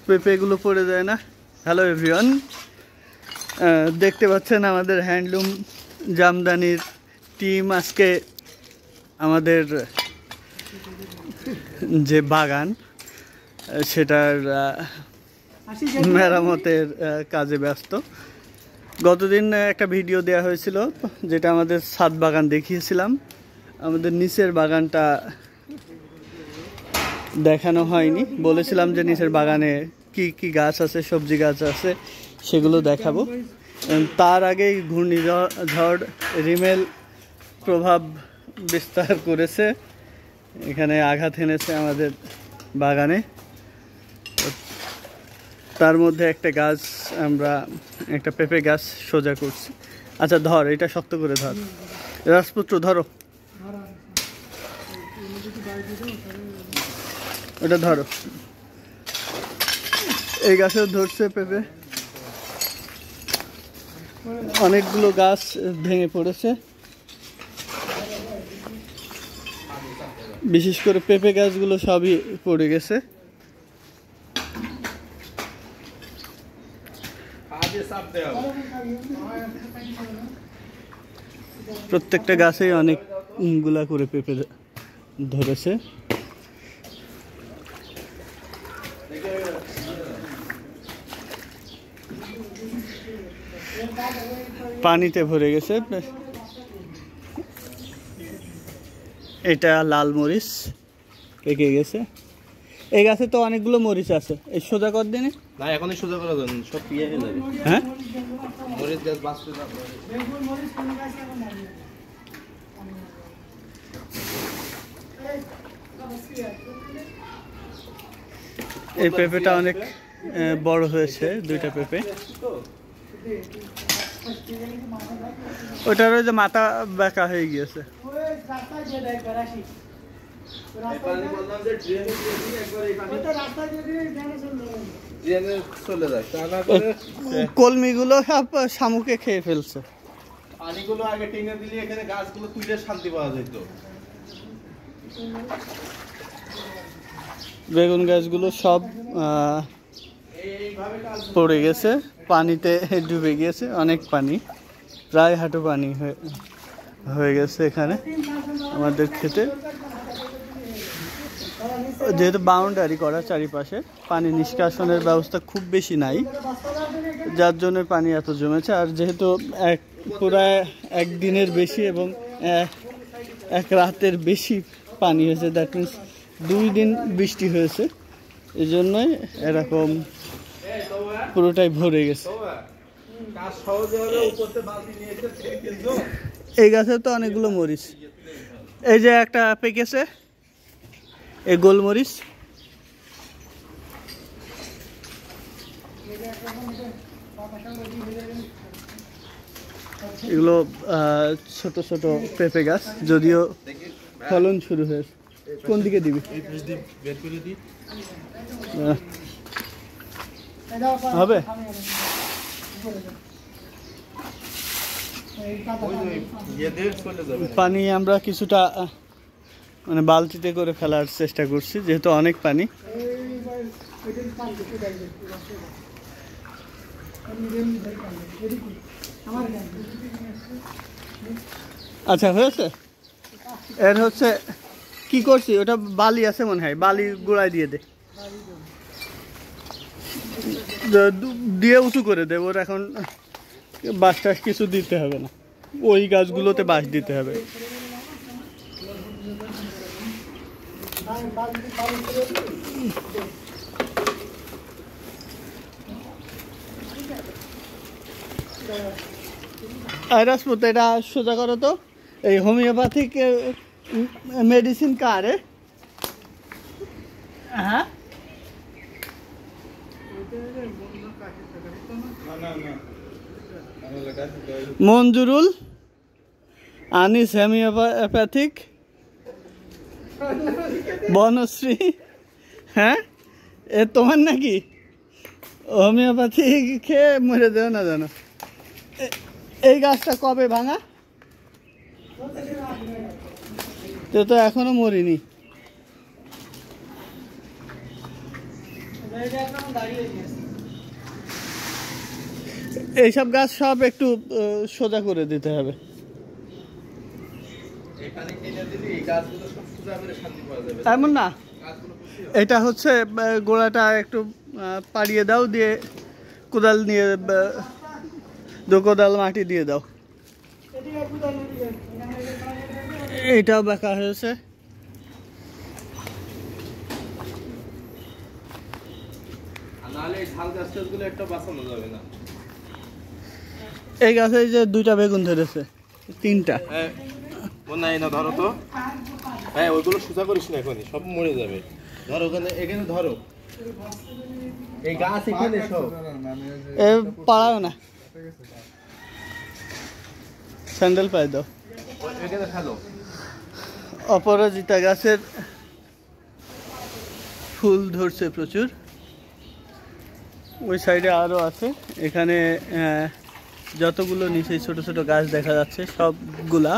পেঁপেগুলো পড়ে যায় না। হ্যালো এভরিওয়ান, দেখতে পাচ্ছেন আমাদের হ্যান্ডলুম জামদানির টিম আজকে আমাদের যে বাগান সেটার মেরামতের কাজে ব্যস্ত। গতদিন একটা ভিডিও দেওয়া হয়েছিল যেটা আমাদের ছাদ বাগান দেখিয়েছিলাম, আমাদের নিচের বাগানটা দেখানো হয়নি। বলেছিলাম যে নিচের বাগানে কি কি গাছ আছে, সবজি গাছ আছে, সেগুলো দেখাবো। তার আগেই ঘূর্ণিঝড় রিমেল প্রভাব বিস্তার করেছে, এখানে আঘাত এনেছে আমাদের বাগানে। তার মধ্যে একটা গাছ, আমরা একটা পেঁপে গাছ সোজা করছি। আচ্ছা ধর, এটা শক্ত করে ধর রাজপুত্র, ধরো ওটা ধরো। এই গাছেও ধরছে পেঁপে, অনেকগুলো গাছ ভেঙে পড়েছে, বিশেষ করে পেঁপে গাছগুলো সবই পড়ে গেছে। প্রত্যেকটা গাছেই অনেকগুলা করে পেঁপে ধরেছে। পানিতে ভরে গেছে। এটা লাল মরিচ পেকে গেছে। এই গাছে তো অনেকগুলো মরিচ আছে, এই সোজা কর দিনে না, এখনই সোজা করা যাবে, সব পিয়ে হয়ে যাবে। হ্যাঁ, মরিচ গাছ বাঁচতে যাবে। এই পেঁপেটা অনেক বড় হয়েছে, দুইটা পেঁপে। ওটার ওই যে মাথা বেঁকা হয়ে গিয়েছে। কলমিগুলো সব শামুকে খেয়ে ফেলছে। পানিগুলো আগে টেনে দিলে এখানে গাছগুলো তুলে শান্তি পাওয়া যেত। বেগুন গাছগুলো সব পড়ে গেছে, পানিতে ডুবে গিয়েছে, অনেক পানি, প্রায় হাঁটু পানি হয়ে গেছে এখানে আমাদের ক্ষেতে। যেহেতু বাউন্ডারি করা চারিপাশে, পানি নিষ্কাশনের ব্যবস্থা খুব বেশি নাই, যার জন্য পানি এত জমেছে। আর যেহেতু পুরো একদিনের বেশি এবং এক রাতের বেশি পানি হয়েছে, দ্যাট মিনস 2 দিন বৃষ্টি হয়েছে, এই জন্যই এরকম পুরোটাই ভরে গেছে। এই গাছে তো অনেকগুলো মরিচ, এই যে একটা পেকেছে, এই গোলমরিচ। এগুলো ছোট ছোট পেঁপে গাছ, যদিও ফলন শুরু হয়েছে। কোন দিকে দিবি? হবে পানি আমরা কিছুটা মানে বালতিতে করে ফেলার চেষ্টা করছি, যেহেতু অনেক পানি। আচ্ছা হয়েছে। এর হচ্ছে কি করছি, ওটা বালি আছে মনে হয়, বালি গুঁড়ায় দিয়ে দিয়ে উঁচু করে দেব। ওর এখন বাঁশ টাস কিছু দিতে হবে না, ওই গাছগুলোতে বাঁশ দিতে হবে। রাজপুত, এটা সোজা করো তো। এই হোমিওপ্যাথিক মেডিসিন কারে? হ্যাঁ, মঞ্জুরুল আনিস হোমিওপ্যাথিক বনশ্রী। হ্যাঁ, এ তোমার নাকি? হোমিওপ্যাথিক খেয়ে মরে দেও না জানো। এই গাছটা কবে ভাঙা? তো তো এখনো মরিনি। এইসব গাছ সব একটু সোজা করে দিতে হবে। এমন না, এটা হচ্ছে গোড়াটা একটু পাড়িয়ে দাও, দিয়ে কোদাল নিয়ে কোদাল মাটি দিয়ে দাও। এটাও বেকার হয়েছে। এই গাছে যে 2টা বেগুন ধরেছে, 3টা। ধরো তো, হ্যাঁ ওইগুলো সোজা করিস না, এখনই সব মরে যাবে। ধরো ওখানে, এখানে ধরো, এই গাছ এখানে সব পাড়াও না, স্যান্ডেল পায়ে দাও। এখানে ফেলো। অপরাজিতা গাছের ফুল ধরছে প্রচুর, ওই সাইডে আরো আছে। এখানে যতগুলো নিচে ছোট ছোট গাছ দেখা যাচ্ছে সবগুলা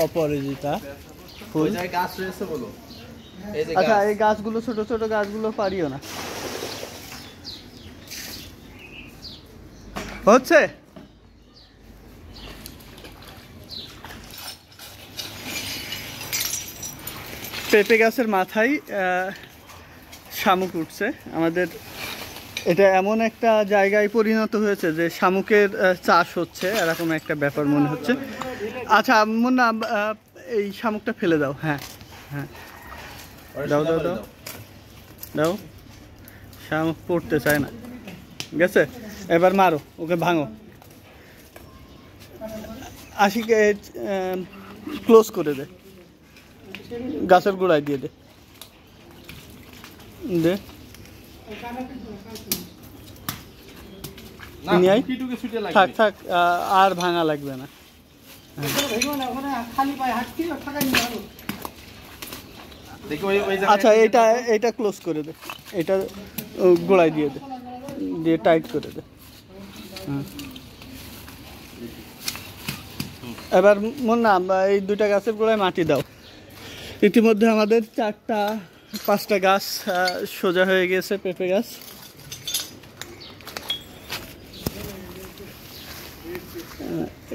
অপরাজিতা ফুল গাছ রয়েছে বলো। আচ্ছা, এই গাছগুলো ছোট ছোট গাছগুলো পারিও না। হচ্ছে পেঁপে গাছের মাথায় শামুক উঠছে। আমাদের এটা এমন একটা জায়গায় পরিণত হয়েছে যে শামুকের চাষ হচ্ছে, এরকম একটা ব্যাপার মনে হচ্ছে। আচ্ছা মুন্না, এই শামুকটা ফেলে দাও। হ্যাঁ হ্যাঁ, দাও দাও দাও দাও। শামুক পড়তে চায় না, গেছে। এবার মারো ওকে, ভাঙো। আশিকে ক্লোজ করে দে, গাছের গোড়ায় দিয়ে দে দে। থাক থাক, আর ভাঙা লাগবে না। আচ্ছা, এটা ক্লোজ করে দে, এটা গোড়ায় দিয়ে দে, দিয়ে টাইট করে দে। এবার মুন্না, এই 2টা গাছের গোড়ায় মাটি দাও। ইতিমধ্যে আমাদের 4-5টা গাছ সোজা হয়ে গেছে, পেঁপে গাছ।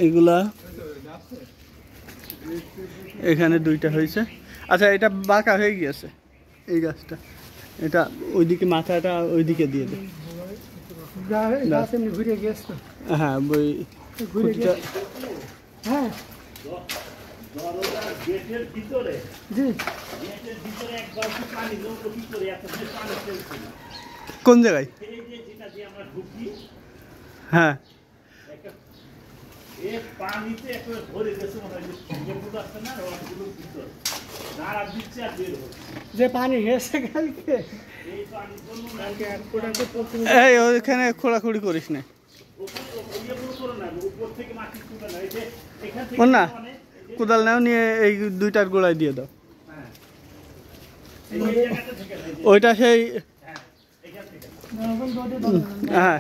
এগুলা এখানে 2টা হয়েছে। আচ্ছা, এটা বাঁকা হয়ে গিয়েছে এই গাছটা, এটা ওইদিকে মাথাটা ওইদিকে দিয়ে দে। হ্যাঁ, বই হ্যাঁ কোন জায়গায়? হ্যাঁ, যে পানি গেছে কালকে, এই ওইখানে খোঁড়াখুড়ি করিস না না, কোদাল নাও, নিয়ে এই 2টার গোড়ায় দিয়ে দাও। ওইটা সেই, হ্যাঁ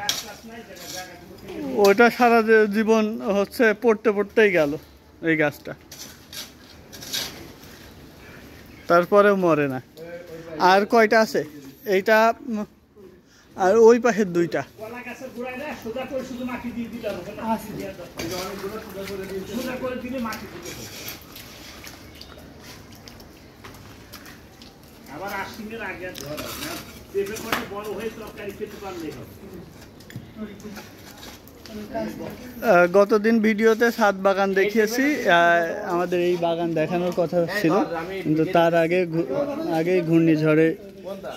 ওইটা সারা জীবন হচ্ছে পড়তে পড়তেই গেল এই গাছটা, তারপরেও মরে না। আর কয়টা আছে? এইটা আর ওই পাশের 2টা। গতদিন ভিডিওতে ছাদ বাগান দেখিয়েছি, আমাদের এই বাগান দেখানোর কথা ছিল, কিন্তু তার আগেই ঘূর্ণিঝড়ে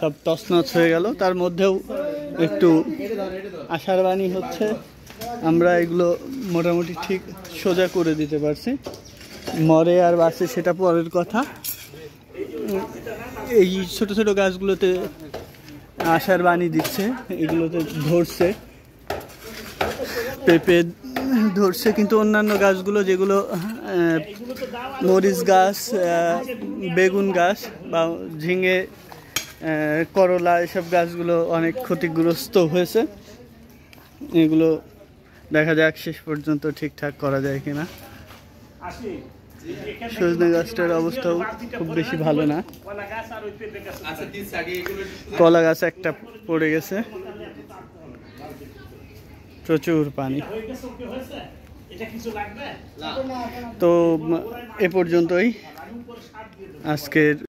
সব তছনছ হয়ে গেল। তার মধ্যেও একটু আশার বাণী হচ্ছে, আমরা এগুলো মোটামুটি ঠিক সোজা করে দিতে পারছি। মরে আর বাঁচে সেটা পরের কথা। এই ছোট ছোট গাছগুলোতে আশার বাণী দিচ্ছে, এগুলোতে ধরছে, পেঁপে ধরছে, কিন্তু অন্যান্য গাছগুলো যেগুলো মরিচ গাছ, বেগুন গাছ বা ঝিঙে, করলা, এসব গাছগুলো অনেক ক্ষতিগ্রস্ত হয়েছে। এগুলো দেখা যাক শেষ পর্যন্ত ঠিকঠাক করা যায় কিনা। সজনে গাছটার অবস্থাও খুব বেশি ভালো না। আচ্ছা দিচ্ছি আগে এগুলো কলা গাছ একটা পড়ে গেছে, প্রচুর পানি। তো এ পর্যন্তই আজকের